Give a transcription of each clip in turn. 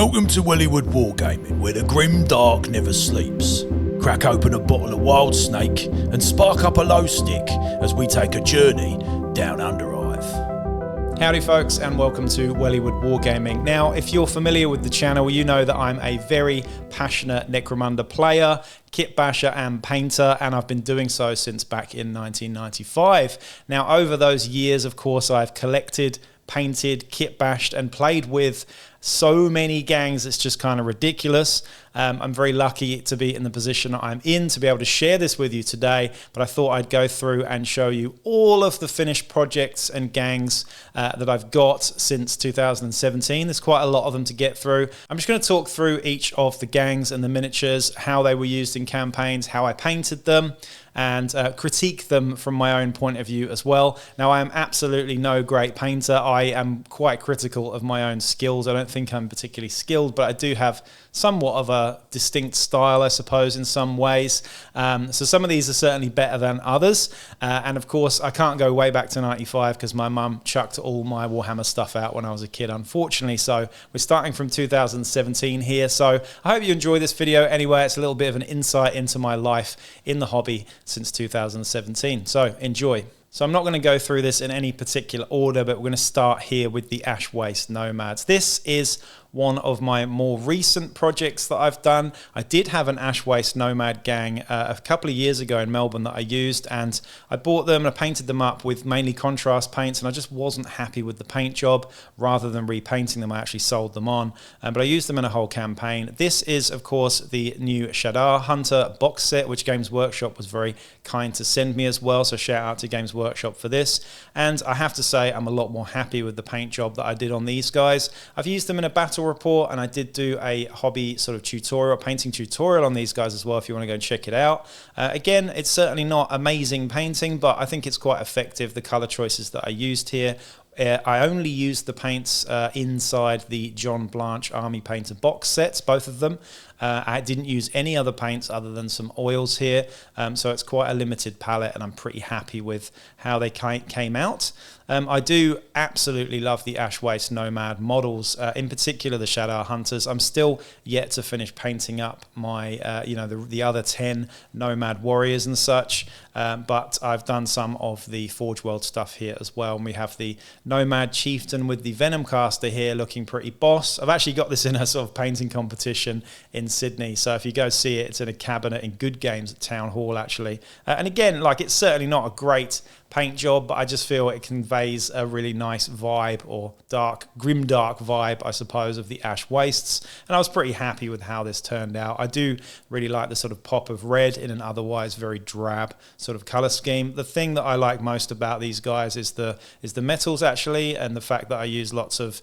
Welcome to Wellywood Wargaming, where the grim dark never sleeps. Crack open a bottle of wild snake and spark up a low stick as we take a journey down Underhive. Howdy folks, and welcome to Wellywood Wargaming. Now, if you're familiar with the channel, you know that I'm a very passionate Necromunda player, kitbasher and painter, and I've been doing so since back in 1995. Now, over those years, of course, I've collected, painted, kitbashed, and played with so many gangs, it's just kind of ridiculous. I'm very lucky to be in the position I'm in to be able to share this with you today, but I thought I'd go through and show you all of the finished projects and gangs that I've got since 2017. There's quite a lot of them to get through. I'm just going to talk through each of the gangs and the miniatures, how they were used in campaigns, how I painted them, and critique them from my own point of view as well. Now, I am absolutely no great painter. I am quite critical of my own skills. I don't think I'm particularly skilled, but I do have somewhat of a distinct style, I suppose, in some ways. So some of these are certainly better than others. And of course, I can't go way back to 95 because my mum chucked all my Warhammer stuff out when I was a kid, unfortunately. So we're starting from 2017 here. So I hope you enjoy this video anyway. It's a little bit of an insight into my life in the hobby since 2017. So enjoy. So I'm not going to go through this in any particular order, but we're going to start here with the Wastes Nomads. This is one of my more recent projects that I've done. I did have an Wastes Nomad gang a couple of years ago in Melbourne that I used, and I bought them and I painted them up with mainly contrast paints, and I just wasn't happy with the paint job. Rather than repainting them, I actually sold them on, but I used them in a whole campaign. This is, of course, the new Cawdor Hunter box set, which Games Workshop was very kind to send me as well, so shout out to Games Workshop for this. And I have to say, I'm a lot more happy with the paint job that I did on these guys. I've used them in a battle report, and I did do a hobby sort of tutorial, painting tutorial on these guys as well, if you want to go and check it out. Again, it's certainly not amazing painting, but I think it's quite effective, the color choices that I used here. I only used the paints inside the John Blanche Army Painter box sets, both of them. I didn't use any other paints other than some oils here, so it's quite a limited palette, and I'm pretty happy with how they came out. I do absolutely love the Wastes Nomad models, in particular the Cawdor Hunters. I'm still yet to finish painting up my, the other 10 Nomad Warriors and such, but I've done some of the Forge World stuff here as well, and we have the Nomad Chieftain with the Venom Caster here looking pretty boss. I've actually got this in a sort of painting competition in Sydney, so if you go see it, it's in a cabinet in Good Games at Town Hall actually. And again, like, it's certainly not a great paint job, but I just feel it conveys a really nice vibe, or grimdark vibe, I suppose, of the Ash Wastes, and I was pretty happy with how this turned out. I do really like the sort of pop of red in an otherwise very drab sort of color scheme. The thing that I like most about these guys is the metals actually, and the fact that I use lots of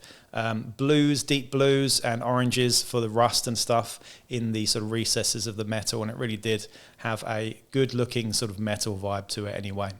blues, deep blues and oranges for the rust and stuff in the sort of recesses of the metal, and it really did have a good looking sort of metal vibe to it anyway.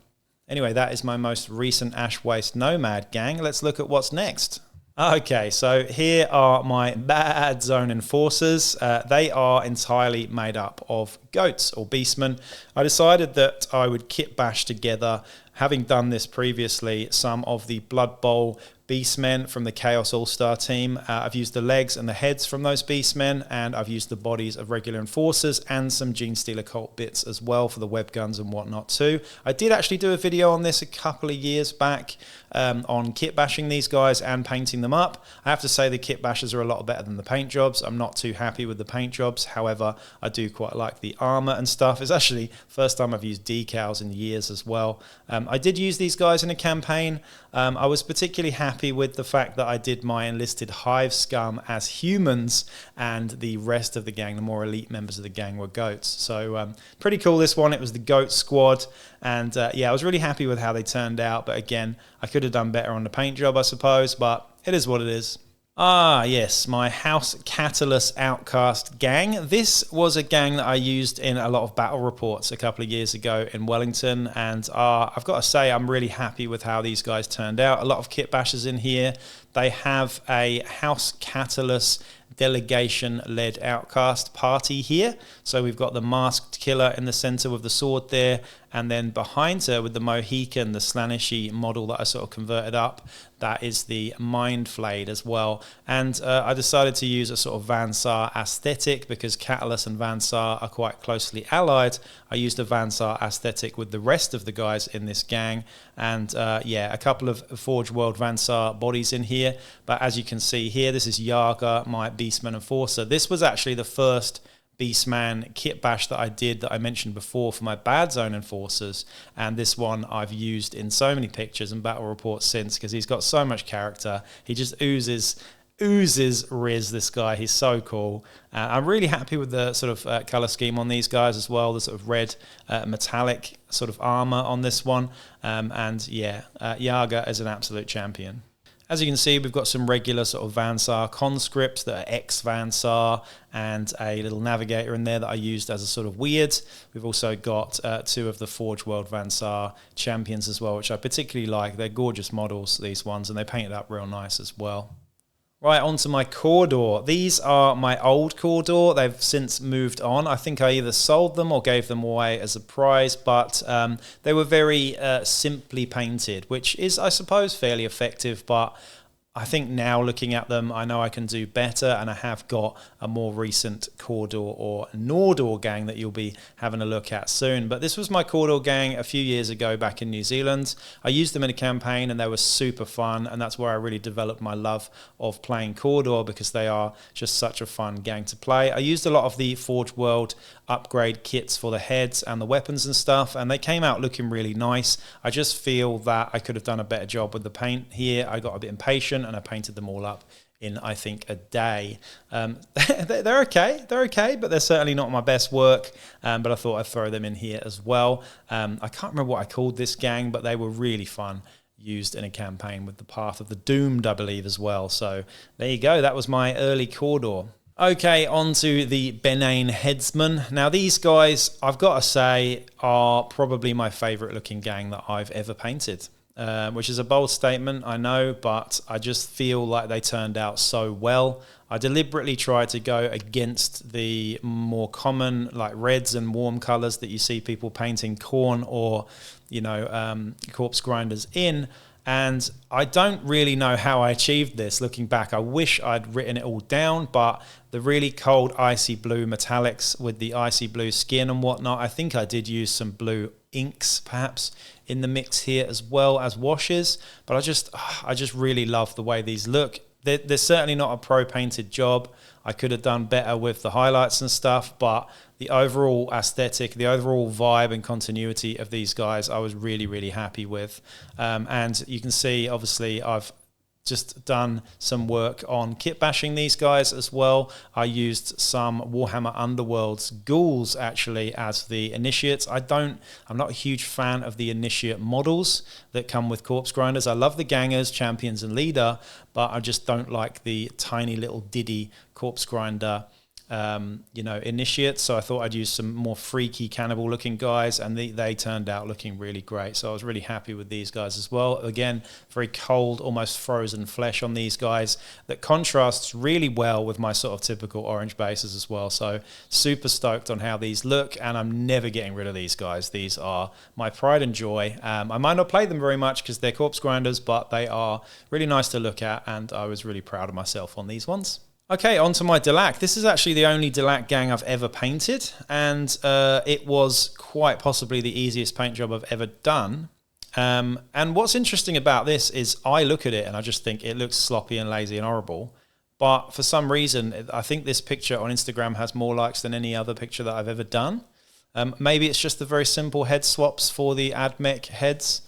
Anyway, that is my most recent Wastes Nomad gang. Let's look at what's next. Okay, so here are my Badzone Enforcers. They are entirely made up of goats, or Beastmen. I decided that I would kitbash together, having done this previously, some of the Blood Bowl Beastmen from the Chaos All-Star team. I've used the legs and the heads from those Beastmen, and I've used the bodies of regular Enforcers and some Genestealer Cult bits as well for the web guns and whatnot too. I did actually do a video on this a couple of years back on kit bashing these guys and painting them up. I have to say the kit bashes are a lot better than the paint jobs. I'm not too happy with the paint jobs. However, I do quite like the armor and stuff. It's actually the first time I've used decals in years as well. I did use these guys in a campaign. I was particularly happy with the fact that I did my enlisted Hive scum as humans, and the rest of the gang, the more elite members of the gang, were goats. So pretty cool, this one. It was the goat squad, and yeah, I was really happy with how they turned out, but again, I could have done better on the paint job, I suppose, but it is what it is. Ah, yes, my House Catallus Outcast gang. This was a gang that I used in a lot of battle reports a couple of years ago in Wellington, and I've got to say I'm really happy with how these guys turned out. A lot of kit bashers in here. They have a House Catallus delegation-led outcast party here. So we've got the masked killer in the center with the sword there, and then behind her with the Mohican, the Slaaneshi model that I sort of converted up, that is the Mind Flayed as well. And I decided to use a sort of Van Saar aesthetic because Catallus and Van Saar are quite closely allied. I used a Van Saar aesthetic with the rest of the guys in this gang, and yeah, a couple of Forge World Van Saar bodies in here. But as you can see here, this is Yaga, my Beastman Enforcer. This was actually the first Beastman kit bash that I did that I mentioned before for my Badzone Enforcers, and this one I've used in so many pictures and battle reports since because he's got so much character. He just oozes Riz, this guy. He's so cool. I'm really happy with the sort of color scheme on these guys as well, the sort of red metallic sort of armor on this one, and yeah, Yaga is an absolute champion. As you can see, we've got some regular sort of Van Saar conscripts that are ex-Van Saar, and a little navigator in there that I used as a sort of weird. We've also got two of the Forge World Van Saar champions as well, which I particularly like. They're gorgeous models, these ones, and they painted up real nice as well. Right, on to my Cawdor. These are my old Cawdor. They've since moved on. I think I either sold them or gave them away as a prize, but they were very simply painted, which is, I suppose, fairly effective, but I think now looking at them, I know I can do better, and I have got a more recent Cawdor or Gnaw-Dor gang that you'll be having a look at soon. But this was my Cawdor gang a few years ago back in New Zealand. I used them in a campaign and they were super fun, and that's where I really developed my love of playing Cawdor because they are just such a fun gang to play. I used a lot of the Forge World upgrade kits for the heads and the weapons and stuff, and they came out looking really nice. I just feel that I could have done a better job with the paint here. I got a bit impatient and I painted them all up in, I think, a day. They're okay, but they're certainly not my best work, but I thought I'd throw them in here as well. I can't remember what I called this gang, but they were really fun, used in a campaign with the Path of the Doomed, I believe, as well. So there you go, that was my early Cawdor. Okay, on to the Benane Headsman. Now these guys, I've got to say, are probably my favourite looking gang that I've ever painted. Which is a bold statement, I know, but I just feel like they turned out so well. I deliberately tried to go against the more common, like reds and warm colours that you see people painting corn or, you know, corpse grinders in. And I don't really know how I achieved this. Looking back, I wish I'd written it all down, but the really cold icy blue metallics with the icy blue skin and whatnot, I think I did use some blue inks perhaps in the mix here as well as washes, but I just really love the way these look. They're certainly not a pro painted job. I could have done better with the highlights and stuff, but the overall aesthetic, the overall vibe and continuity of these guys, I was really, really happy with. And you can see, obviously, I've just done some work on kit bashing these guys as well. I used some Warhammer Underworld's ghouls actually as the initiates. I'm not a huge fan of the initiate models that come with corpse grinders. I love the gangers, champions and leader, but I just don't like the tiny little diddy corpse grinder initiates. So I thought I'd use some more freaky cannibal looking guys, and they turned out looking really great. So I was really happy with these guys as well. Again, very cold, almost frozen flesh on these guys that contrasts really well with my sort of typical orange bases as well. So super stoked on how these look, and I'm never getting rid of these guys. These are my pride and joy. I might not play them very much because they're corpse grinders, but they are really nice to look at, and I was really proud of myself on these ones. Okay, on to my Delaque. This is actually the only Delaque gang I've ever painted, and it was quite possibly the easiest paint job I've ever done. And what's interesting about this is I look at it and I just think it looks sloppy and lazy and horrible. But for some reason, I think this picture on Instagram has more likes than any other picture that I've ever done. Maybe it's just the very simple head swaps for the AdMech heads.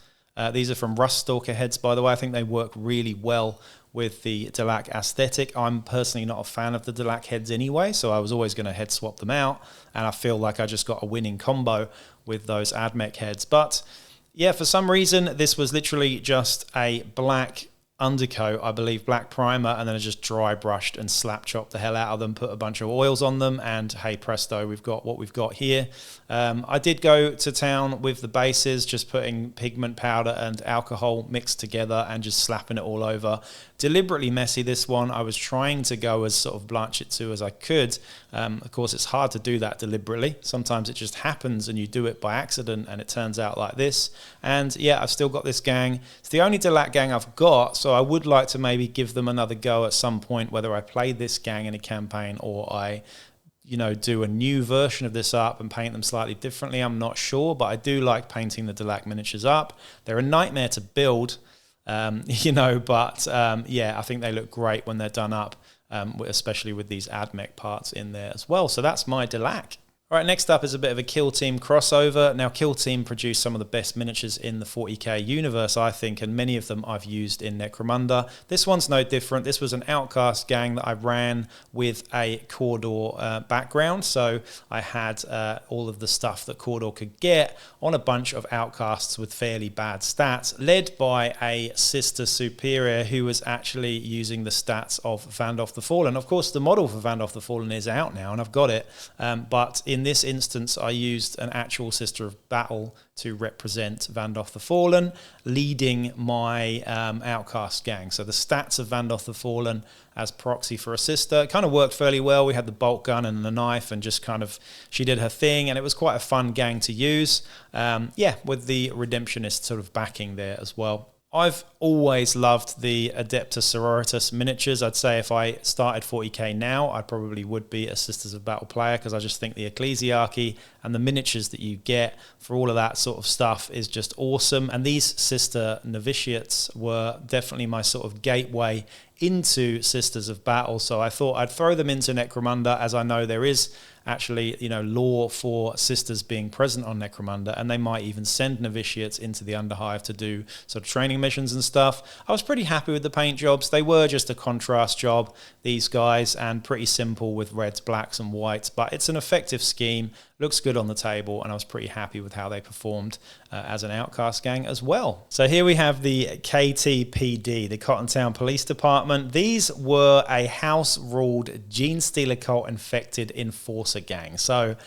These are from Ruststalker heads, by the way. I think they work really well with the Delaque aesthetic. I'm personally not a fan of the Delaque heads anyway, so I was always going to head swap them out, and I feel like I just got a winning combo with those AdMech heads. But yeah, for some reason, this was literally just a black undercoat, I believe, black primer, and then I just dry brushed and slap chopped the hell out of them, put a bunch of oils on them, and hey presto, we've got what we've got here. I did go to town with the bases, just putting pigment powder and alcohol mixed together and just slapping it all over. deliberately messy, this one. I was trying to go as sort of blanch it to as I could. Of course, it's hard to do that deliberately. Sometimes it just happens and you do it by accident and it turns out like this. And yeah, I've still got this gang. It's the only Delaque gang I've got, so I would like to maybe give them another go at some point, whether I play this gang in a campaign or I do a new version of this up and paint them slightly differently. I'm not sure, but I do like painting the Delaque miniatures up. They're a nightmare to build, but I think they look great when they're done up, especially with these AdMech parts in there as well. So that's my Delaque. All right, next up is a bit of a Kill Team crossover. Now, Kill Team produced some of the best miniatures in the 40k universe, I think, and many of them I've used in Necromunda. This one's no different. This was an Outcast gang that I ran with a Cawdor background, so I had all of the stuff that Cawdor could get on a bunch of Outcasts with fairly bad stats, led by a Sister Superior who was actually using the stats of Vandalf the Fallen. Of course, the model for Vandalf the Fallen is out now, and I've got it, but in this instance, I used an actual Sister of Battle to represent Vandalf the Fallen, leading my Outcast gang. So the stats of Vandalf the Fallen as proxy for a sister kind of worked fairly well. We had the bolt gun and the knife, and just kind of she did her thing, and it was quite a fun gang to use. With the Redemptionist sort of backing there as well. I've always loved the Adeptus Sororitas miniatures. I'd say if I started 40k now, I probably would be a Sisters of Battle player, because I just think the Ecclesiarchy and the miniatures that you get for all of that sort of stuff is just awesome. And these Sister Novitiates were definitely my sort of gateway into Sisters of Battle, so I thought I'd throw them into Necromunda, as I know there is actually, lore for sisters being present on Necromunda, and they might even send novitiates into the Underhive to do sort of training missions and stuff. I was pretty happy with the paint jobs. They were just a contrast job, these guys, and pretty simple with reds, blacks and whites, but it's an effective scheme, looks good on the table, and I was pretty happy with how they performed as an Outcast gang as well. So here we have the KTPD, the Cottontown Police Department. These were a house-ruled Genestealer Cult infected enforcer gang. So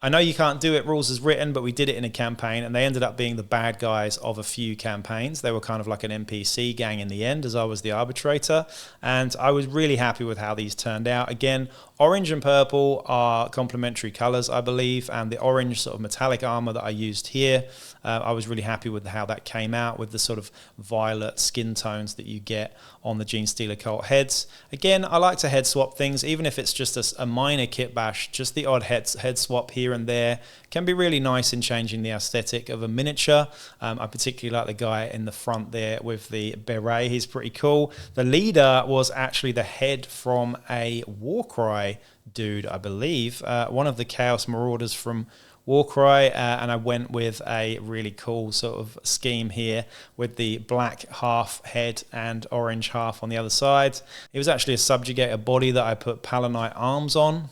I know you can't do it rules as written, but we did it in a campaign, and they ended up being the bad guys of a few campaigns. They were kind of like an NPC gang in the end, as I was the arbitrator, and I was really happy with how these turned out. Again, orange and purple are complementary colors, I believe, and the orange sort of metallic armor that I used here, I was really happy with how that came out, with the sort of violet skin tones that you get on the Genestealer Cult heads. Again, I like to head swap things, even if it's just a minor kit bash, just the odd head swap here and there can be really nice in changing the aesthetic of a miniature. I particularly like the guy in the front there with the beret. He's pretty cool. The leader was actually the head from a Warcry dude, I believe, one of the Chaos Marauders from Warcry, and I went with a really cool sort of scheme here with the black half head and orange half on the other side. It was actually a subjugator body that I put Palanite arms on,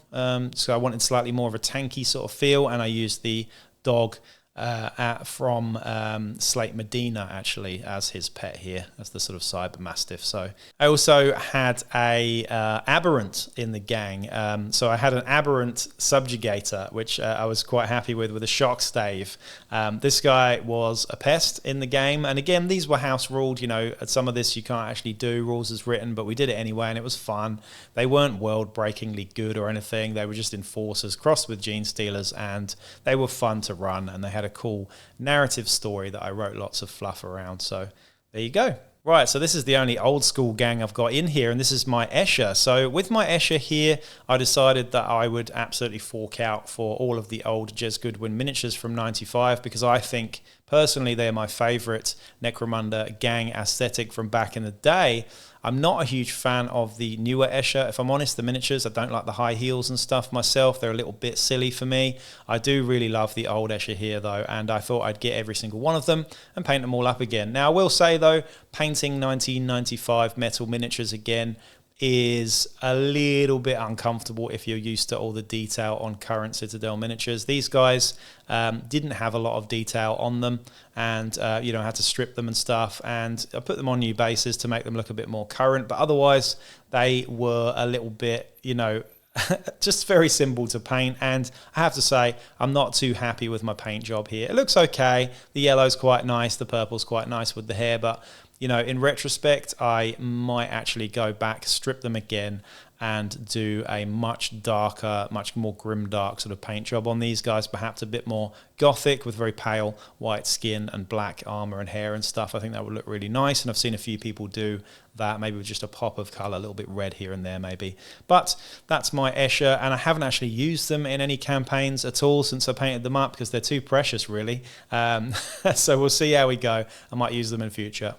so I wanted slightly more of a tanky sort of feel, and I used the dog from Slate Medina actually as his pet here, as the sort of cyber mastiff. So I also had a aberrant in the gang, so I had an aberrant subjugator, which I was quite happy with a shock stave. This guy was a pest in the game, and again, these were house ruled. Some of this you can't actually do rules as written, but we did it anyway, and it was fun. They weren't world breakingly good or anything. They were just enforcers crossed with Genestealers, and they were fun to run, and they had a cool narrative story that I wrote lots of fluff around. So there you go. Right, so this is the only old school gang I've got in here, and this is my Escher. So with my Escher here, I decided that I would absolutely fork out for all of the old Jez Goodwin miniatures from 95, because I think personally they're my favourite Necromunda gang aesthetic from back in the day. I'm not a huge fan of the newer Escher. If I'm honest, the miniatures, I don't like the high heels and stuff myself. They're a little bit silly for me. I do really love the old Escher here though, and I thought I'd get every single one of them and paint them all up again. Now I will say though, painting 1995 metal miniatures again is a little bit uncomfortable if you're used to all the detail on current Citadel miniatures. These guys didn't have a lot of detail on them, and I had to strip them and stuff, and I put them on new bases to make them look a bit more current, but otherwise they were a little bit, just very simple to paint. And I have to say, I'm not too happy with my paint job here. It looks okay. The yellow's quite nice, the purple's quite nice with the hair, but you know, in retrospect, I might actually go back, strip them again, and do a much darker, much more grimdark sort of paint job on these guys, perhaps a bit more gothic with very pale white skin and black armor and hair and stuff. I think that would look really nice, and I've seen a few people do that, maybe with just a pop of color, a little bit red here and there maybe. But that's my Escher, and I haven't actually used them in any campaigns at all since I painted them up because they're too precious, really. So we'll see how we go. I might use them in future.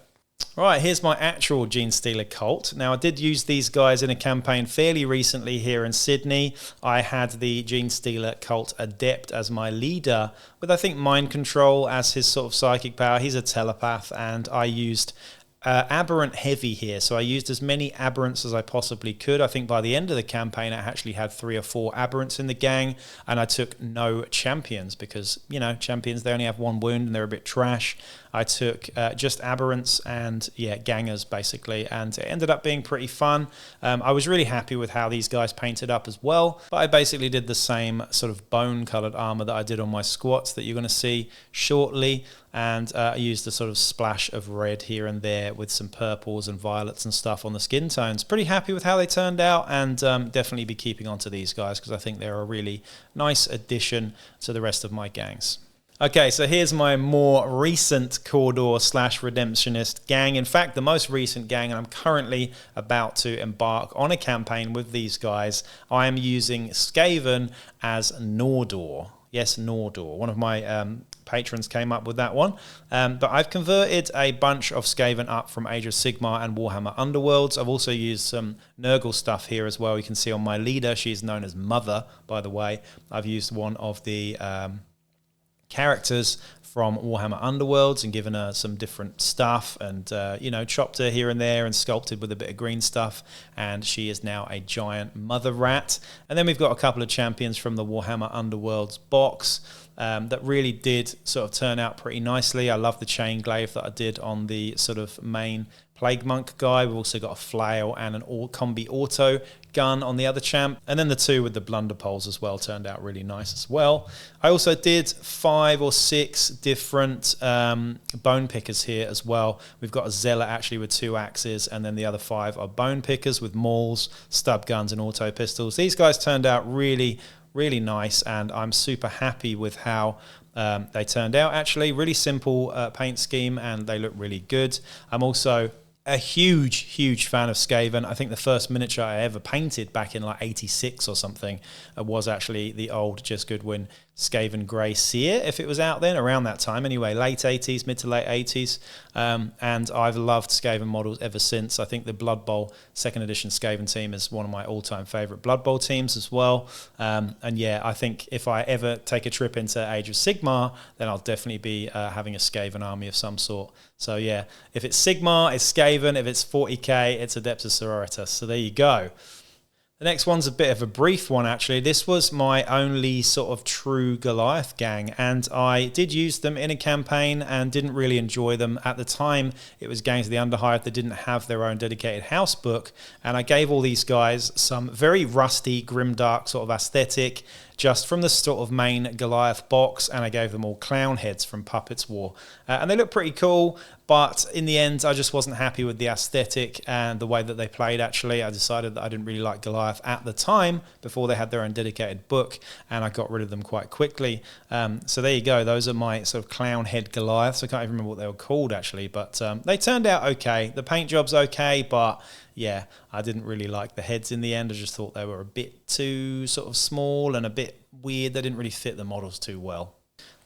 Right, here's my actual Genestealer Cult. Now, I did use these guys in a campaign fairly recently here in Sydney. I had the Genestealer Cult Adept as my leader, with I think Mind Control as his sort of psychic power. He's a telepath, and I used aberrant heavy here, so I used as many aberrants as I possibly could. I think by the end of the campaign I actually had 3 or 4 aberrants in the gang, and I took no champions because, you know, champions, they only have 1 wound and they're a bit trash. I took just aberrants and, yeah, gangers basically, and it ended up being pretty fun. I was really happy with how these guys painted up as well, but I basically did the same sort of bone coloured armour that I did on my squats that you're going to see shortly, and I used a sort of splash of red here and there with some purples and violets and stuff on the skin tones. Pretty happy with how they turned out, and definitely be keeping on to these guys because I think they're a really nice addition to the rest of my gangs. Okay, so here's my more recent Cawdor / Redemptionist gang. In fact, the most recent gang, and I'm currently about to embark on a campaign with these guys. I am using Skaven as Gnaw-Dor. Yes, Gnaw-Dor. One of my patrons came up with that one. But I've converted a bunch of Skaven up from Age of Sigmar and Warhammer Underworlds. I've also used some Nurgle stuff here as well. You can see on my leader, she's known as Mother, by the way. I've used one of the characters from Warhammer Underworlds and given her some different stuff and, you know, chopped her here and there and sculpted with a bit of green stuff. And she is now a giant mother rat. And then we've got a couple of champions from the Warhammer Underworlds box that really did sort of turn out pretty nicely. I love the chain glaive that I did on the sort of main Plague Monk guy. We've also got a flail and an combi auto gun on the other champ. And then the 2 with the blunder poles as well turned out really nice as well. I also did 5 or 6 different bone pickers here as well. We've got a zealot actually with 2 axes, and then the other 5 are bone pickers with mauls, stub guns and auto pistols. These guys turned out really nice, and I'm super happy with how they turned out. Actually, really simple paint scheme, and they look really good. I'm also a huge fan of Skaven. I think the first miniature I ever painted back in like 86 or something was actually the old Just Goodwin Skaven Grey Seer, if it was out then, around that time anyway, late 80s, mid to late 80s. And I've loved Skaven models ever since. I think the Blood Bowl 2nd edition Skaven team is one of my all-time favourite Blood Bowl teams as well. And yeah, I think if I ever take a trip into Age of Sigmar, then I'll definitely be having a Skaven army of some sort. So yeah, if it's Sigmar, it's Skaven. If it's 40k, it's Adeptus Sororitas. So there you go. The next one's a bit of a brief one, actually. This was my only sort of true Goliath gang, and I did use them in a campaign and didn't really enjoy them. At the time, it was Gangs of the Underhive that didn't have their own dedicated house book, and I gave all these guys some very rusty, grimdark sort of aesthetic, just from the sort of main Goliath box, and I gave them all clown heads from Puppets War. And they look pretty cool, but in the end, I just wasn't happy with the aesthetic and the way that they played, actually. I decided that I didn't really like Goliath at the time, before they had their own dedicated book, and I got rid of them quite quickly. So there you go. Those are my sort of clown head Goliaths. I can't even remember what they were called, actually, but they turned out okay. The paint job's okay, but yeah, I didn't really like the heads in the end. I just thought they were a bit too sort of small and a bit weird. They didn't really fit the models too well.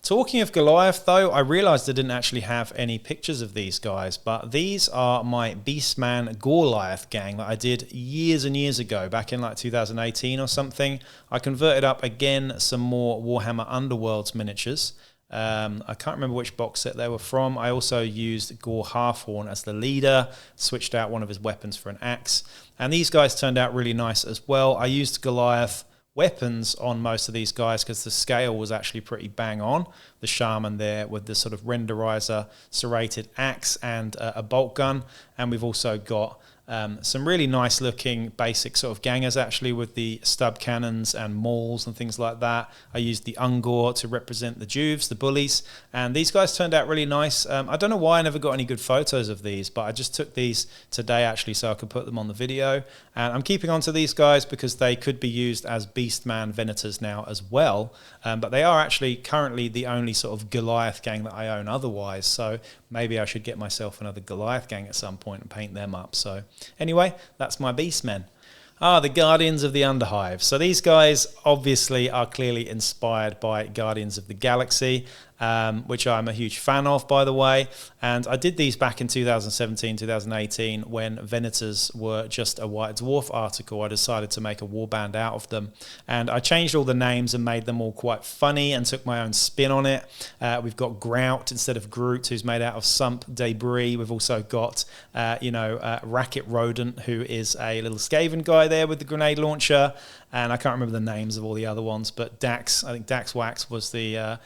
Talking of Goliath, though, I realised I didn't actually have any pictures of these guys, but these are my Beastman Goliath gang that I did years and years ago, back in like 2018 or something. I converted up again some more Warhammer Underworlds miniatures. I can't remember which box set they were from. I also used Gor Halfhorn as the leader, switched out one of his weapons for an axe, and these guys turned out really nice as well. I used Goliath weapons on most of these guys because the scale was actually pretty bang on. The shaman there with the sort of renderizer serrated axe and a bolt gun, and we've also got Some really nice looking basic sort of gangers actually, with the stub cannons and mauls and things like that. I used the Ungor to represent the juves, the bullies, and these guys turned out really nice. I don't know why I never got any good photos of these, but I just took these today actually so I could put them on the video. And I'm keeping on to these guys because they could be used as Beastman Venators now as well, but they are actually currently the only sort of Goliath gang that I own otherwise, so maybe I should get myself another Goliath gang at some point and paint them up. So anyway, that's my Beastmen. The Guardians of the Underhive. So these guys obviously are clearly inspired by Guardians of the Galaxy, which I'm a huge fan of, by the way. And I did these back in 2017, 2018, when Venators were just a White Dwarf article. I decided to make a warband out of them. And I changed all the names and made them all quite funny and took my own spin on it. We've got Grout instead of Groot, who's made out of sump debris. We've also got, Racket Rodent, who is a little Skaven guy there with the grenade launcher. And I can't remember the names of all the other ones, but Dax, I think Dax Wax was the...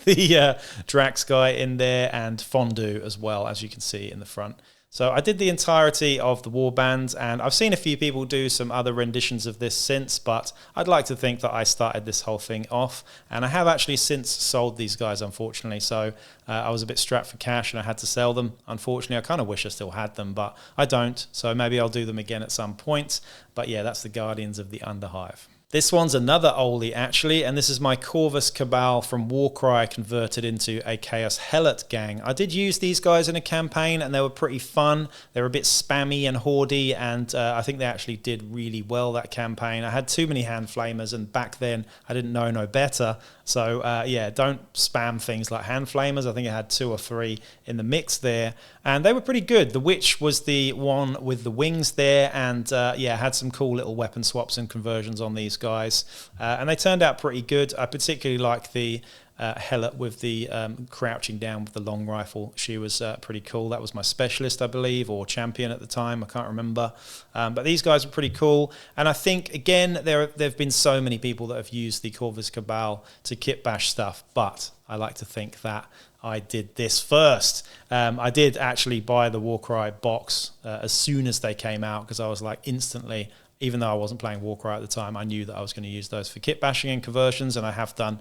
the Drax guy in there, and Fondue as well, as you can see in the front. So I did the entirety of the warband, and I've seen a few people do some other renditions of this since, but I'd like to think that I started this whole thing off, and I have actually since sold these guys, unfortunately. So I was a bit strapped for cash and I had to sell them. Unfortunately, I kind of wish I still had them, but I don't, so maybe I'll do them again at some point. But yeah, that's the Guardians of the Underhive. This one's another oldie actually, and this is my Corvus Cabal from Warcry converted into a Chaos Helot gang. I did use these guys in a campaign and they were pretty fun. They were a bit spammy and hoardy, and I think they actually did really well that campaign. I had too many hand flamers, and back then I didn't know no better. So yeah, don't spam things like hand flamers. I think I had 2 or 3 in the mix there, and they were pretty good. The Witch was the one with the wings there, and yeah, had some cool little weapon swaps and conversions on these guys, and they turned out pretty good. I particularly like the Helot with the crouching down with the long rifle. She was pretty cool. That was my specialist, I believe, or champion at the time. I can't remember. But these guys are pretty cool. And I think, again, there have been so many people that have used the Corvus Cabal to kitbash stuff, but I like to think that I did this first. I did actually buy the Warcry box as soon as they came out, because I was like instantly, even though I wasn't playing Warcry at the time, I knew that I was going to use those for kit bashing and conversions, and I have done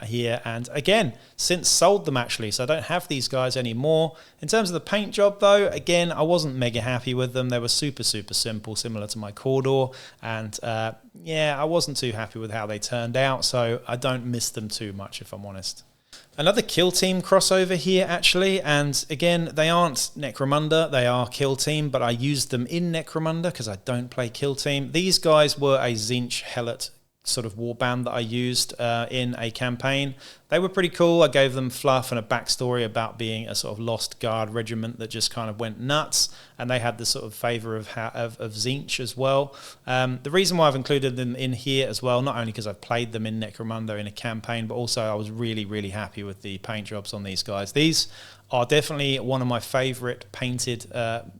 here. And again, since sold them actually, so I don't have these guys anymore. In terms of the paint job though, again, I wasn't mega happy with them. They were super simple, similar to my Cawdor, and yeah, I wasn't too happy with how they turned out, so I don't miss them too much, if I'm honest. Another Kill Team crossover here, actually, and again, they aren't Necromunda, they are Kill Team, but I used them in Necromunda because I don't play Kill Team. These guys were a Tzeentch Helot sort of warband that I used in a campaign. They were pretty cool. I gave them fluff and a backstory about being a sort of lost guard regiment that just kind of went nuts, and they had the sort of favour of Tzeentch as well. The reason why I've included them in here as well, not only because I've played them in Necromunda in a campaign, but also I was really happy with the paint jobs on these guys. These are definitely one of my favourite painted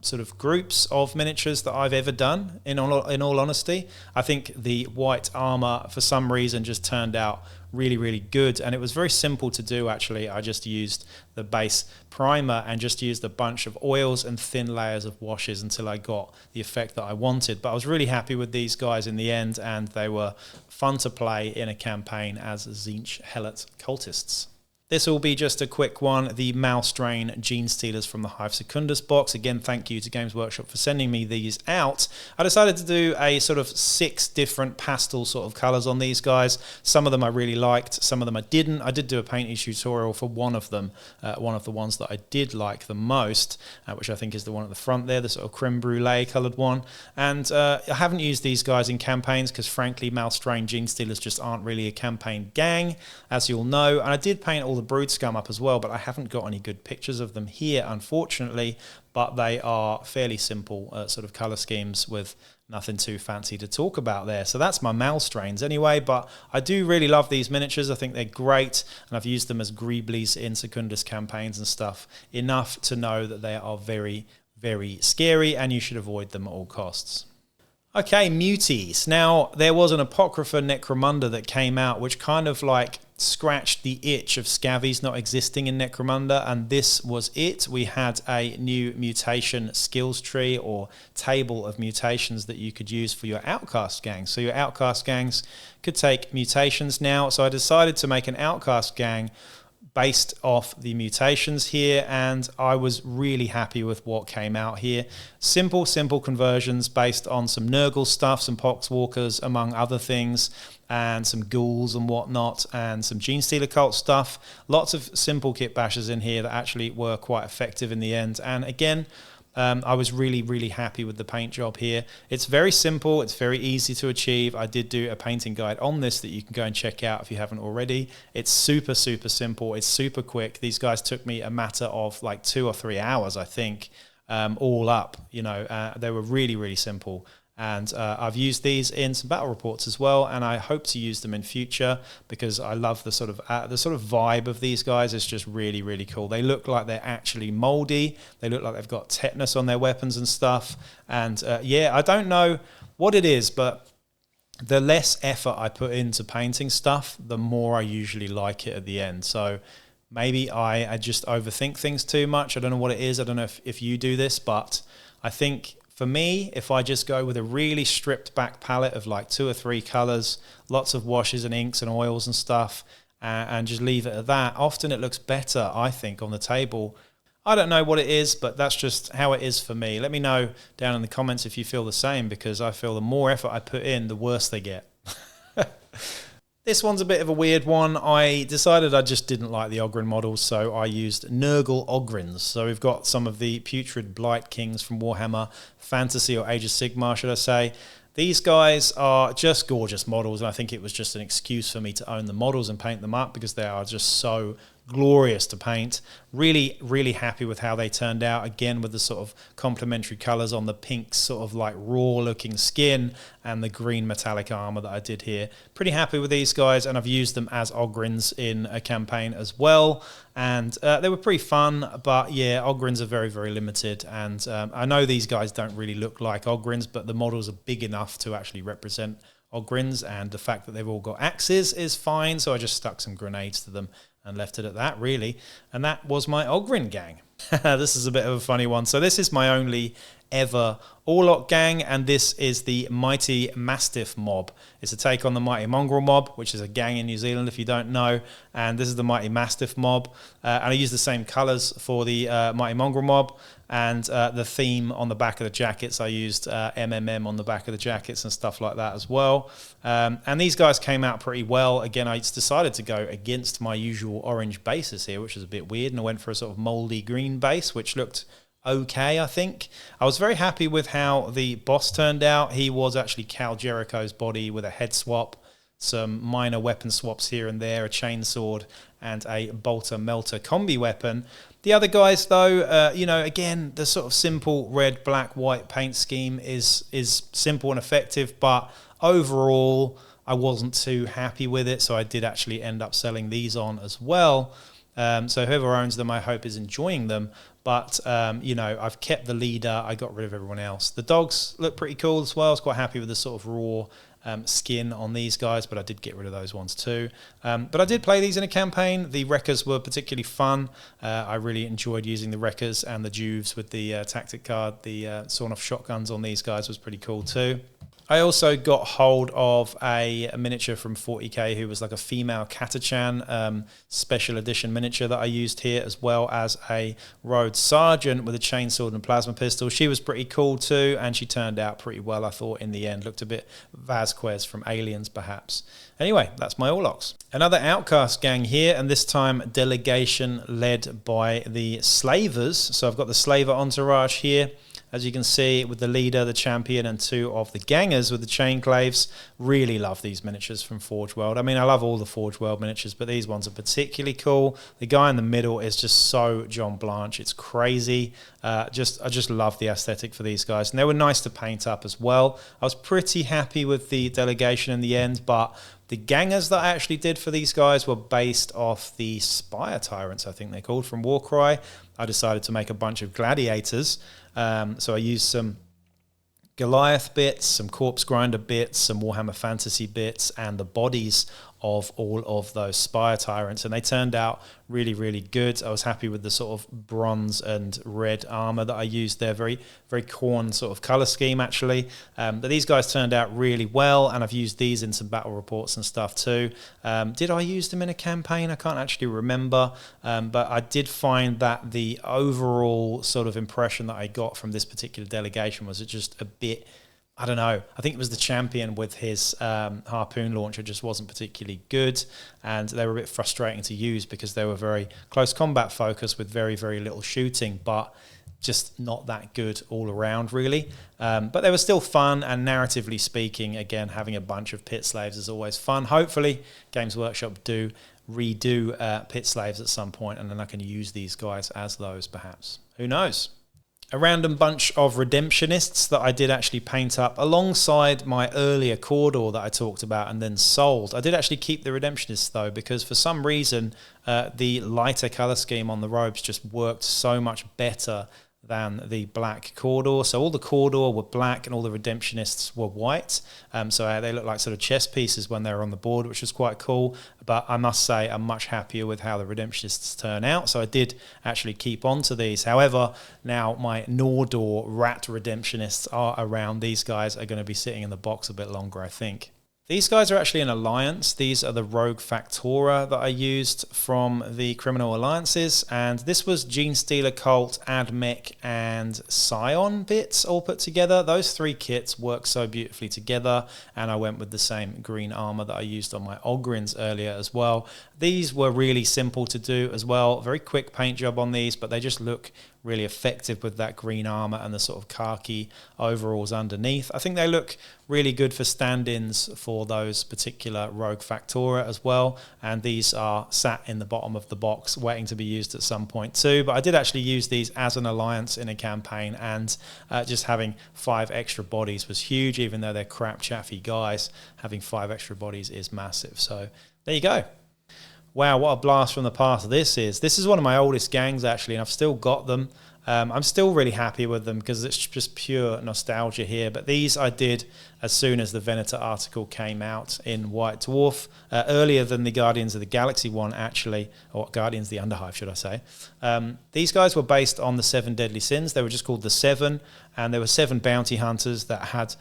sort of groups of miniatures that I've ever done, in all honesty. I think the white armour, for some reason, just turned out really good, and it was very simple to do actually. I just used the base primer and just used a bunch of oils and thin layers of washes until I got the effect that I wanted. But I was really happy with these guys in the end, and they were fun to play in a campaign as Tzeentch Helot cultists. This will be just a quick one, the Malstrain Genestealers from the Hive Secundus box. Again, thank you to Games Workshop for sending me these out. I decided to do a sort of 6 different pastel sort of colours on these guys. Some of them I really liked, some of them I didn't. I did do a painting tutorial for one of them, one of the ones that I did like the most, which I think is the one at the front there, the sort of creme brulee coloured one. And I haven't used these guys in campaigns because, frankly, Malstrain Genestealers just aren't really a campaign gang, as you'll know. And I did paint all the brood scum up as well, but I haven't got any good pictures of them here, unfortunately. But they are fairly simple sort of colour schemes with nothing too fancy to talk about there. So that's my Malstrains anyway, but I do really love these miniatures. I think they're great, and I've used them as Greeblies in Secundus campaigns and stuff, enough to know that they are very scary and you should avoid them at all costs. Okay, Muties. Now, there was an Apocrypha Necromunda that came out, which kind of like scratched the itch of Scavies not existing in Necromunda, and this was it. We had a new mutation skills tree or table of mutations that you could use for your Outcast gangs. So your Outcast gangs could take mutations now. So I decided to make an Outcast gang based off the mutations here, and I was really happy with what came out here. Simple conversions based on some Nurgle stuff, some Poxwalkers among other things, and some ghouls and whatnot, and some Genestealer Cult stuff. Lots of simple kit bashes in here that actually were quite effective in the end. And again, I was really happy with the paint job here. It's very simple. It's very easy to achieve. I did do a painting guide on this that you can go and check out if you haven't already. It's super simple. It's super quick. These guys took me a matter of like 2 or 3 hours, I think, all up. You know, they were really simple. And I've used these in some battle reports as well, and I hope to use them in future because I love the sort of vibe of these guys. It's just really cool. They look like they're actually moldy. They look like they've got tetanus on their weapons and stuff. And yeah, I don't know what it is, but the less effort I put into painting stuff, the more I usually like it at the end. So maybe I just overthink things too much. I don't know what it is. I don't know if you do this, but I think for me, if I just go with a really stripped back palette of like 2 or 3 colors, lots of washes and inks and oils and stuff, and just leave it at that, often it looks better, I think, on the table. I don't know what it is, but that's just how it is for me. Let me know down in the comments if you feel the same, because I feel the more effort I put in, the worse they get. This one's a bit of a weird one. I decided I just didn't like the Ogryn models, so I used Nurgle Ogryns. So we've got some of the Putrid Blight Kings from Warhammer Fantasy, or Age of Sigmar, should I say. These guys are just gorgeous models, and I think it was just an excuse for me to own the models and paint them up because they are just so glorious to paint. Really happy with how they turned out, again with the sort of complementary colors on the pink sort of like raw looking skin and the green metallic armor that I did here. Pretty happy with these guys, and I've used them as Ogryns in a campaign as well, and they were pretty fun. But yeah, Ogryns are very limited, and I know these guys don't really look like Ogryns, but the models are big enough to actually represent Ogryns, and the fact that they've all got axes is fine, so I just stuck some grenades to them and left it at that, really. And that was my Ogryn gang. This is a bit of a funny one. So this is my only ever Orlock gang, and this is the Mighty Mastiff mob. It's a take on the Mighty Mongrel mob, which is a gang in New Zealand if you don't know, and this is the Mighty Mastiff mob. And I use the same colours for the Mighty Mongrel mob, and the theme on the back of the jackets, I used MMM on the back of the jackets and stuff like that as well. And these guys came out pretty well. Again, I decided to go against my usual orange bases here, which is a bit weird, and I went for a sort of mouldy green base, which looked okay, I think. I was very happy with how the boss turned out. He was actually Cal Jericho's body with a head swap, some minor weapon swaps here and there, a chainsword, and a bolter melter combi weapon. The other guys, though, you know, again, the sort of simple red, black, white paint scheme is simple and effective, but overall, I wasn't too happy with it, so I did actually end up selling these on as well. So whoever owns them, I hope, is enjoying them. But, you know, I've kept the leader. I got rid of everyone else. The dogs look pretty cool as well. I was quite happy with the sort of raw skin on these guys, but I did get rid of those ones too. But I did play these in a campaign. The Wreckers were particularly fun. I really enjoyed using the Wreckers, and the Juves with the tactic card. The sawn-off shotguns on these guys was pretty cool too. I also got hold of a miniature from 40k who was like a female Catachan special edition miniature that I used here, as well as a Rhodes Sergeant with a chainsword and plasma pistol. She was pretty cool too, and she turned out pretty well, I thought, in the end. Looked a bit Vasquez from Aliens, perhaps. Anyway, that's my Orlocks. Another Outcast gang here, and this time delegation led by the Slavers. So I've got the Slaver entourage here, as you can see, with the leader, the champion, and 2 of the gangers with the chainclaves. Really love these miniatures from Forge World. I mean, I love all the Forge World miniatures, but these ones are particularly cool. The guy in the middle is just so John Blanche. It's crazy. I just love the aesthetic for these guys. And they were nice to paint up as well. I was pretty happy with the delegation in the end, but the gangers that I actually did for these guys were based off the Spire Tyrants, I think they're called, from Warcry. I decided to make a bunch of gladiators. So I used some Goliath bits, some Corpse Grinder bits, some Warhammer Fantasy bits, and the bodies of all of those Spire Tyrants, and they turned out really, really good. I was happy with the sort of bronze and red armor that I used there. Very, very Khorne sort of color scheme, actually. But these guys turned out really well, and I've used these in some battle reports and stuff too. Did I use them in a campaign? I can't actually remember, but I did find that the overall sort of impression that I got from this particular delegation was just a bit, I don't know. I think it was the champion with his harpoon launcher just wasn't particularly good, and they were a bit frustrating to use because they were very close combat focused with very, very little shooting, but just not that good all around, really. But they were still fun, and narratively speaking, again, having a bunch of pit slaves is always fun. Hopefully, Games Workshop do redo pit slaves at some point, and then I can use these guys as those, perhaps. Who knows? A random bunch of Redemptionists that I did actually paint up alongside my earlier Cawdor that I talked about and then sold. I did actually keep the Redemptionists though, because for some reason the lighter colour scheme on the robes just worked so much better than the black Cawdor. So all the Cawdor were black and all the Redemptionists were white. So they look like sort of chess pieces when they were on the board, which was quite cool. But I must say I'm much happier with how the Redemptionists turn out. So I did actually keep on to these. However, now my Gnaw-Dor rat Redemptionists are around. These guys are going to be sitting in the box a bit longer, I think. These guys are actually an alliance. These are the Rogue Factora that I used from the Criminal Alliances, and this was Genestealer Cult, Admech, and Scion bits all put together. Those three kits work so beautifully together, and I went with the same green armor that I used on my Ogryns earlier as well. These were really simple to do as well. Very quick paint job on these, but they just look really effective with that green armor and the sort of khaki overalls underneath. I think they look really good for stand-ins for those particular Rogue Factora as well, and these are sat in the bottom of the box waiting to be used at some point too. But I did actually use these as an alliance in a campaign, and just having 5 extra bodies was huge. Even though they're crap chaffy guys, having 5 extra bodies is massive. So there you go. Wow, what a blast from the past this is. This is one of my oldest gangs, actually, and I've still got them. I'm still really happy with them because it's just pure nostalgia here. But these I did as soon as the Venator article came out in White Dwarf, earlier than the Guardians of the Galaxy one, actually, or Guardians of the Underhive, should I say. These guys were based on the 7 Deadly Sins. They were just called the 7, and there were 7 bounty hunters that had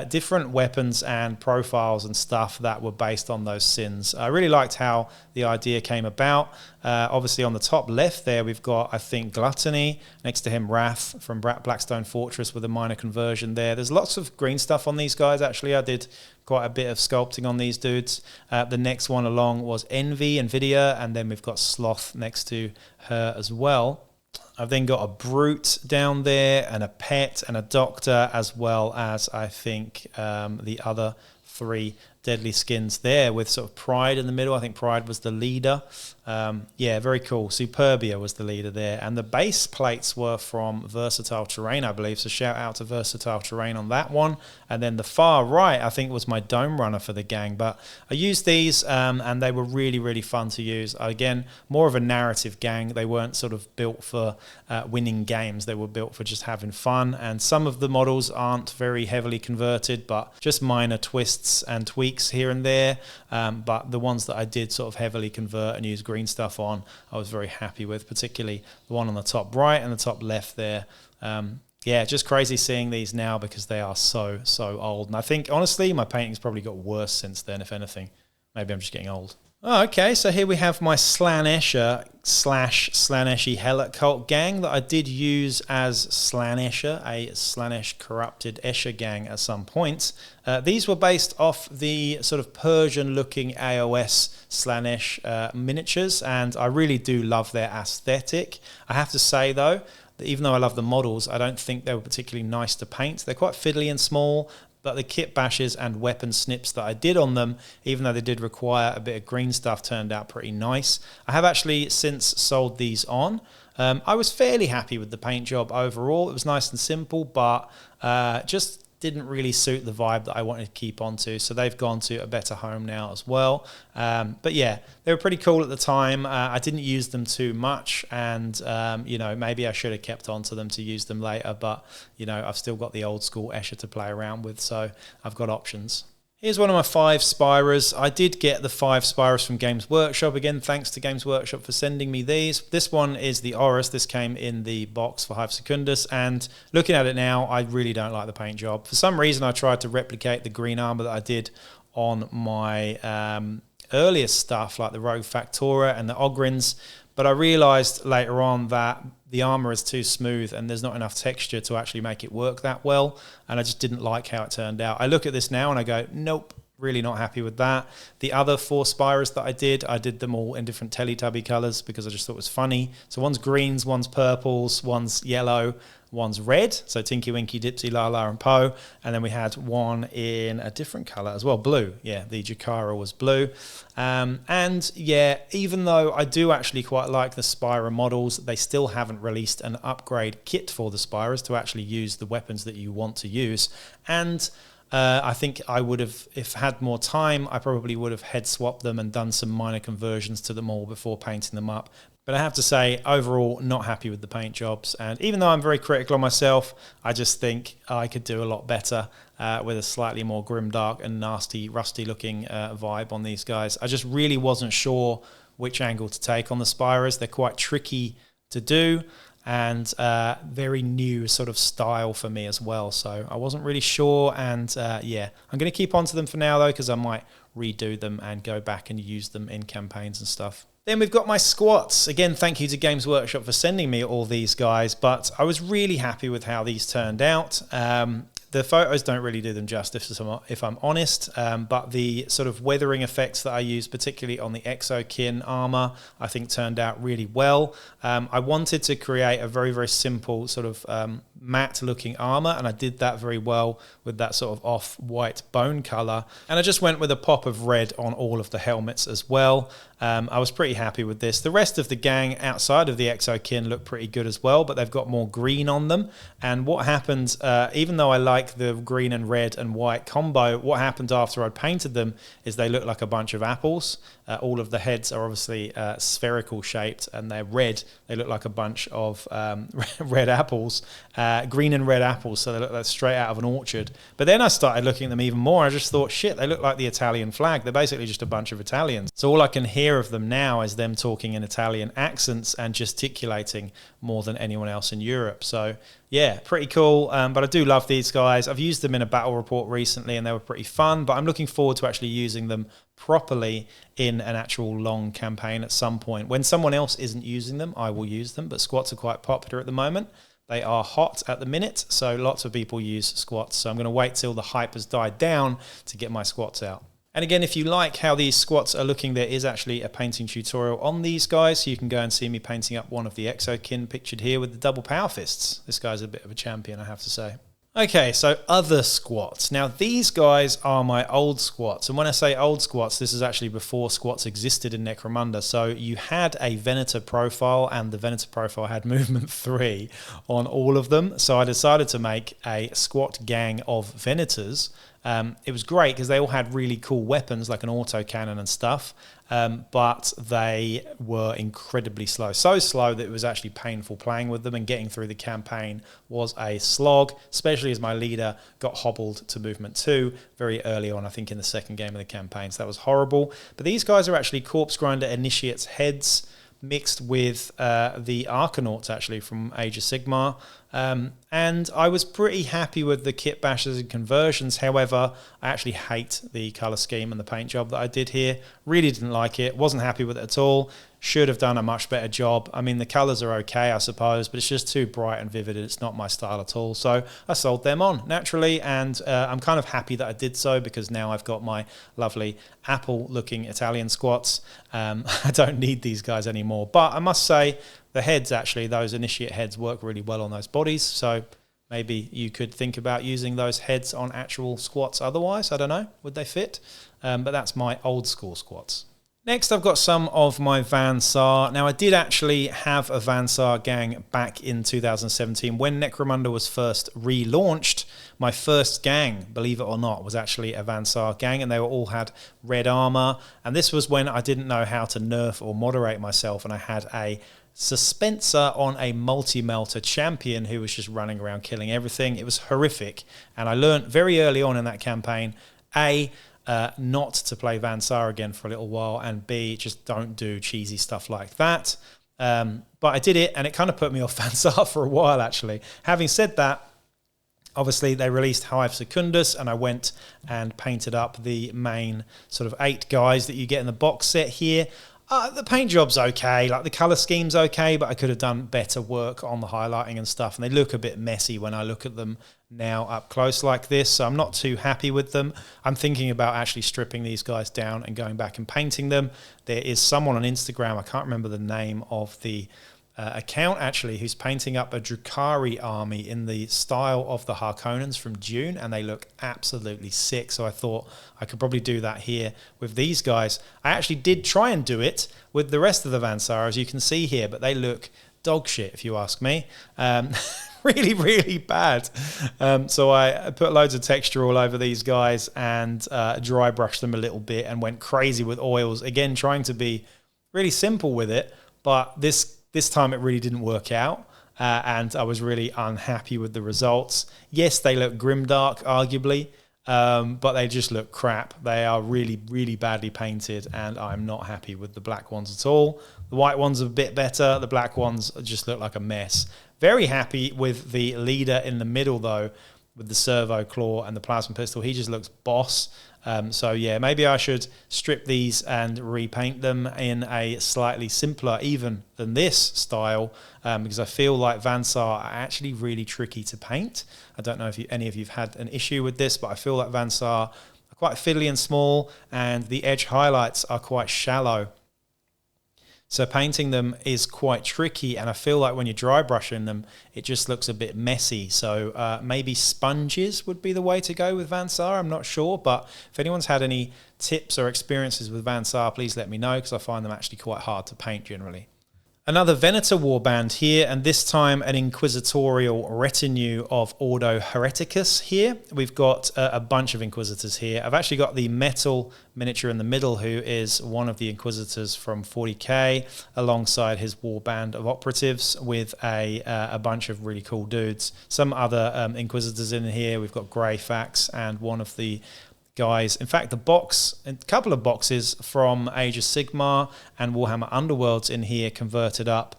different weapons and profiles and stuff that were based on those sins. I really liked how the idea came about. Obviously on the top left there we've got, I think, Gluttony, next to him Wrath from Blackstone Fortress with a minor conversion there. There's lots of green stuff on these guys, actually. I did quite a bit of sculpting on these dudes. The next one along was Envy, Nvidia, and then we've got Sloth next to her as well. I've then got a Brute down there and a Pet and a Doctor, as well as, I think, the other 3 deadly skins there with sort of Pride in the middle. I think Pride was the leader. Yeah, very cool. Superbia was the leader there. And the base plates were from Versatile Terrain, I believe. So shout out to Versatile Terrain on that one. And then the far right, I think, was my Dome Runner for the gang. But I used these and they were really, really fun to use. Again, more of a narrative gang. They weren't sort of built for winning games. They were built for just having fun. And some of the models aren't very heavily converted, but just minor twists and tweaks here and there. But the ones that I did sort of heavily convert and use green stuff on, I was very happy with, particularly the one on the top right and the top left there. Yeah, just crazy seeing these now because they are so old. And I think, honestly, my painting's probably got worse since then, if anything. Maybe I'm just getting old. Oh, okay, so here we have my School Escher / Slaaneshi Helot Cult gang that I did use as Slaanesh, a Slaanesh corrupted Escher gang at some point. These were based off the sort of Persian-looking AOS Slaanesh miniatures, and I really do love their aesthetic. I have to say, though, that even though I love the models, I don't think they were particularly nice to paint. They're quite fiddly and small, but the kit bashes and weapon snips that I did on them, even though they did require a bit of green stuff, turned out pretty nice. I have actually since sold these on. I was fairly happy with the paint job overall. It was nice and simple, but just didn't really suit the vibe that I wanted to keep onto, so they've gone to a better home now as well. But yeah, they were pretty cool at the time. I didn't use them too much, and you know, maybe I should have kept onto them to use them later, but you know, I've still got the old school Escher to play around with, so I've got options. Here's one of my 5 Spirers. I did get the 5 Spirers from Games Workshop. Again, thanks to Games Workshop for sending me these. This one is the Horus. This came in the box for Hive Secundus, and looking at it now, I really don't like the paint job. For some reason, I tried to replicate the green armor that I did on my earlier stuff, like the Rogue Factora and the Ogryns, but I realized later on that the armor is too smooth and there's not enough texture to actually make it work that well, and I just didn't like how it turned out. I look at this now and I go, nope, really not happy with that. The other 4 Spirers that I did them all in different Teletubby colors because I just thought it was funny. So one's greens, one's purples, one's yellow, one's red, so Tinky Winky, Dipsy, Lala and Poe, and then we had one in a different color as well, blue. Yeah, the Jakara was blue. And yeah, even though I do actually quite like the Spira models, they still haven't released an upgrade kit for the Spirers to actually use the weapons that you want to use. And I think I would have, if had more time, I probably would have head swapped them and done some minor conversions to them all before painting them up. But I have to say, overall, not happy with the paint jobs. And even though I'm very critical on myself, I just think I could do a lot better with a slightly more grimdark and nasty, rusty-looking vibe on these guys. I just really wasn't sure which angle to take on the Spirers. They're quite tricky to do and very new sort of style for me as well. So I wasn't really sure. And yeah, I'm going to keep on to them for now, though, because I might redo them and go back and use them in campaigns and stuff. Then we've got my squats. Again, thank you to Games Workshop for sending me all these guys, but I was really happy with how these turned out. The photos don't really do them justice, if I'm honest, but the sort of weathering effects that I used, particularly on the Exokin armor, I think turned out really well. I wanted to create a very, very simple sort of matte-looking armor, and I did that very well with that sort of off-white bone color. And I just went with a pop of red on all of the helmets as well. I was pretty happy with this. The rest of the gang outside of the Exokin look pretty good as well, but they've got more green on them. And what happened, even though I like the green and red and white combo, what happened after I'd painted them is they look like a bunch of apples. All of the heads are obviously spherical shaped and they're red. They look like a bunch of red apples, green and red apples, so they look like straight out of an orchard. But then I started looking at them even more. I just thought, shit, they look like the Italian flag. They're basically just a bunch of Italians. So all I can hear of them now is them talking in Italian accents and gesticulating more than anyone else in Europe. So yeah, pretty cool. But I do love these guys. I've used them in a battle report recently and they were pretty fun, but I'm looking forward to actually using them properly in an actual long campaign at some point. When someone else isn't using them, I will use them, but squats are quite popular at the moment. They are hot at the minute, so lots of people use squats. So I'm going to wait till the hype has died down to get my squats out. And again, if you like how these squats are looking, there is actually a painting tutorial on these guys, so you can go and see me painting up one of the Exokin pictured here with the double power fists. This guy's a bit of a champion, I have to say. Okay, so other squats. Now, these guys are my old squats. And when I say old squats, this is actually before squats existed in Necromunda. So you had a Venator profile, and the Venator profile had movement 3 on all of them. So I decided to make a squat gang of Venators. It was great because they all had really cool weapons like an autocannon and stuff, but they were incredibly slow. So slow that it was actually painful playing with them, and getting through the campaign was a slog, especially as my leader got hobbled to movement 2 very early on, I think in the second game of the campaign. So that was horrible. But these guys are actually Corpse Grinder Initiates heads mixed with the Arcanauts actually from Age of Sigmar. And I was pretty happy with the kitbashes and conversions. However, I actually hate the colour scheme and the paint job that I did here. Really didn't like it. Wasn't happy with it at all. Should have done a much better job. I mean, the colours are okay, I suppose, but it's just too bright and vivid. It's not my style at all. So I sold them on naturally, and I'm kind of happy that I did so because now I've got my lovely apple-looking Italian squats. I don't need these guys anymore. But I must say, the heads actually, those initiate heads work really well on those bodies. So maybe you could think about using those heads on actual squats otherwise. I don't know. Would they fit? But that's my old school squats. Next, I've got some of my Van Saar. Now, I did actually have a Van Saar gang back in 2017 when Necromunda was first relaunched. My first gang, believe it or not, was actually a Van Saar gang, and they all had red armor. And this was when I didn't know how to nerf or moderate myself, and I had a Suspenser on a multi-melter champion who was just running around killing everything. It was horrific, and I learned very early on in that campaign, not to play Van Saar again for a little while, and B, just don't do cheesy stuff like that. But I did it, and it kind of put me off Van Saar for a while, actually. Having said that, obviously they released Hive Secundus, and I went and painted up the main sort of 8 guys that you get in the box set here. The paint job's okay, like the colour scheme's okay, but I could have done better work on the highlighting and stuff, and they look a bit messy when I look at them now up close like this, so I'm not too happy with them. I'm thinking about actually stripping these guys down and going back and painting them. There is someone on Instagram, I can't remember the name of the account actually, who's painting up a Drukhari army in the style of the Harkonnens from Dune, and they look absolutely sick. So I thought I could probably do that here with these guys. I actually did try and do it with the rest of the Van Saar, as you can see here, but they look dog shit if you ask me. Really, really bad. So I put loads of texture all over these guys and dry brushed them a little bit and went crazy with oils, again trying to be really simple with it, but this time it really didn't work out, and I was really unhappy with the results. Yes, they look grimdark, arguably, but they just look crap. They are really, really badly painted, and I'm not happy with the black ones at all. The white ones are a bit better. The black ones just look like a mess. Very happy with the leader in the middle, though, with the servo claw and the plasma pistol. He just looks boss. So yeah, maybe I should strip these and repaint them in a slightly simpler even than this style, because I feel like Van Saar are actually really tricky to paint. I don't know if any of you've had an issue with this, but I feel like Van Saar are quite fiddly and small, and the edge highlights are quite shallow. So painting them is quite tricky, and I feel like when you're dry brushing them, it just looks a bit messy. So maybe sponges would be the way to go with Van Saar. I'm not sure, but if anyone's had any tips or experiences with Van Saar, please let me know, because I find them actually quite hard to paint generally. Another Venator warband here, and this time an inquisitorial retinue of Ordo Hereticus here. We've got a bunch of Inquisitors here. I've actually got the metal miniature in the middle, who is one of the Inquisitors from 40k, alongside his warband of operatives with a bunch of really cool dudes. Some other Inquisitors in here. We've got Greyfax and one of the guys. In fact, a couple of boxes from Age of Sigmar and Warhammer Underworlds in here converted up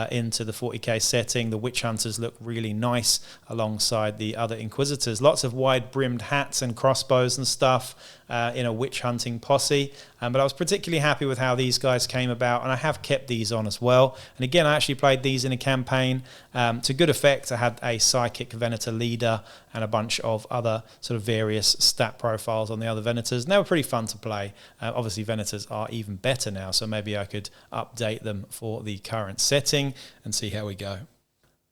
into the 40k setting. The Witch Hunters look really nice alongside the other Inquisitors. Lots of wide-brimmed hats and crossbows and stuff in a witch hunting posse. But I was particularly happy with how these guys came about, and I have kept these on as well. And again, I actually played these in a campaign to good effect. I had a Psychic Venator leader and a bunch of other sort of various stat profiles on the other Venators, and they were pretty fun to play. Obviously, Venators are even better now, so maybe I could update them for the current setting and see how we go.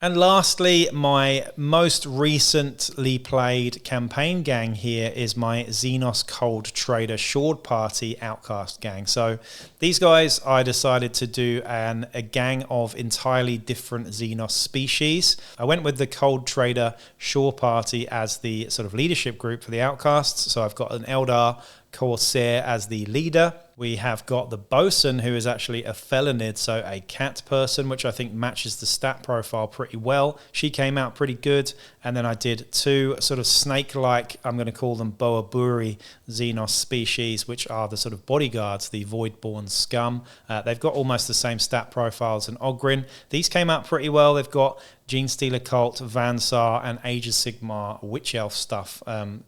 And lastly, my most recently played campaign gang here is my Xenos Cold Trader Shord Party Outcast gang. So these guys, I decided to do a gang of entirely different Xenos species. I went with the Cold Trader Shore Party as the sort of leadership group for the Outcasts. So I've got an Eldar Corsair as the leader. We have got the Bosun, who is actually a Felonid, so a cat person, which I think matches the stat profile pretty well. She came out pretty good. And then I did 2 sort of snake-like, I'm going to call them Boaburi Xenos species, which are the sort of bodyguards, the Voidborn scum. They've got almost the same stat profiles as Ogryn. These came out pretty well. They've got Genestealer Cult, Van Saar, and Age of Sigmar Witch Elf stuff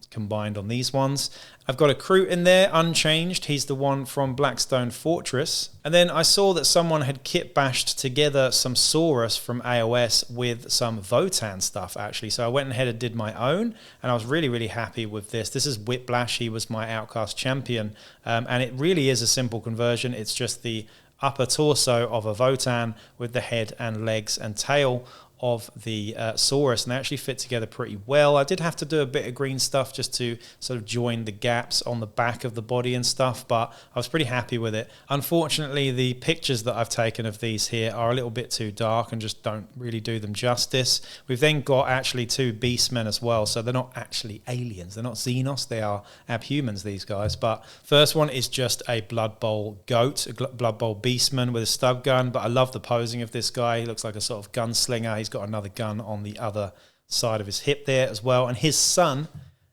combined on these ones. I've got a Kroot in there, unchanged. He's the one from Blackstone Fortress. And then I saw that someone had kitbashed together some Saurus from AOS with some Votann stuff, actually. So I went ahead and did my own, and I was really, really happy with this. This is Whiplash. He was my Outcast champion, and it really is a simple conversion. It's just the upper torso of a Votann with the head and legs and tail of the Saurus, and they actually fit together pretty well. I did have to do a bit of green stuff just to sort of join the gaps on the back of the body and stuff, but I was pretty happy with it. Unfortunately, the pictures that I've taken of these here are a little bit too dark and just don't really do them justice. We've then got actually 2 Beastmen as well, so they're not actually aliens. They're not Xenos, they are abhumans, these guys. But first one is just a Blood Bowl goat, a Blood Bowl Beastman with a stub gun, but I love the posing of this guy. He looks like a sort of gunslinger. He's got another gun on the other side of his hip there as well. And his son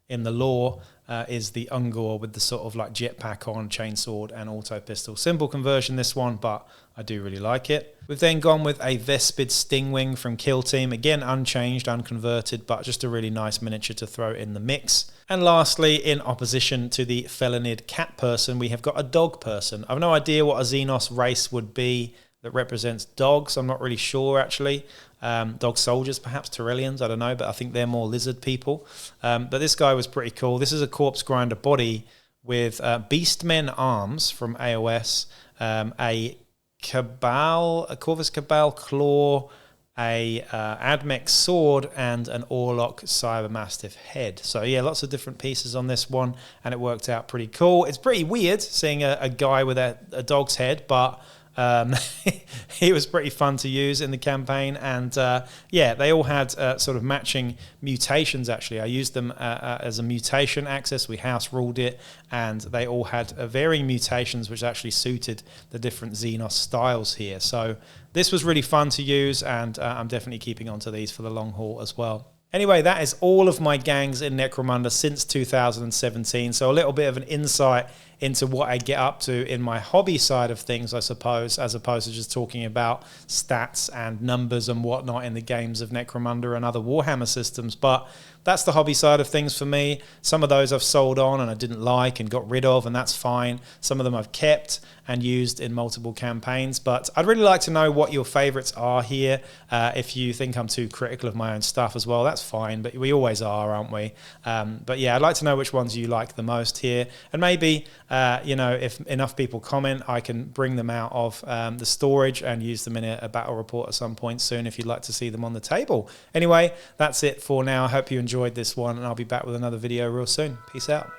in the lore is the Ungor with the sort of like jetpack on, chainsword and auto pistol. Simple conversion this one, but I do really like it. We've then gone with a Vespid Stingwing from Kill Team. Again, unchanged, unconverted, but just a really nice miniature to throw in the mix. And lastly, in opposition to the Felonid Cat person, we have got a Dog person. I've no idea what a Xenos race would be that represents dogs. I'm not really sure, actually. Dog soldiers, perhaps Tyrellians, I don't know, but I think they're more lizard people. But this guy was pretty cool. This is a corpse grinder body with Beastmen arms from AOS, a Corvus Cabal claw, a Admech sword, and an Orlock Cybermastiff head. So yeah, lots of different pieces on this one, and it worked out pretty cool. It's pretty weird seeing a guy with a dog's head, but he was pretty fun to use in the campaign, and yeah, they all had sort of matching mutations. Actually, I used them as a mutation axis. We house ruled it, and they all had varying mutations which actually suited the different Xenos styles here. So this was really fun to use, and I'm definitely keeping on to these for the long haul as well. Anyway, that is all of my gangs in Necromunda since 2017. So a little bit of an insight into what I get up to in my hobby side of things, I suppose, as opposed to just talking about stats and numbers and whatnot in the games of Necromunda and other Warhammer systems. But that's the hobby side of things for me. Some of those I've sold on and I didn't like and got rid of, and that's fine. Some of them I've kept and used in multiple campaigns. But I'd really like to know what your favorites are here. If you think I'm too critical of my own stuff as well, that's fine, but we always are, aren't we? But yeah, I'd like to know which ones you like the most here. And maybe, you know, if enough people comment, I can bring them out of the storage and use them in a battle report at some point soon if you'd like to see them on the table. Anyway, that's it for now. I hope you enjoyed this one, and I'll be back with another video real soon. Peace out.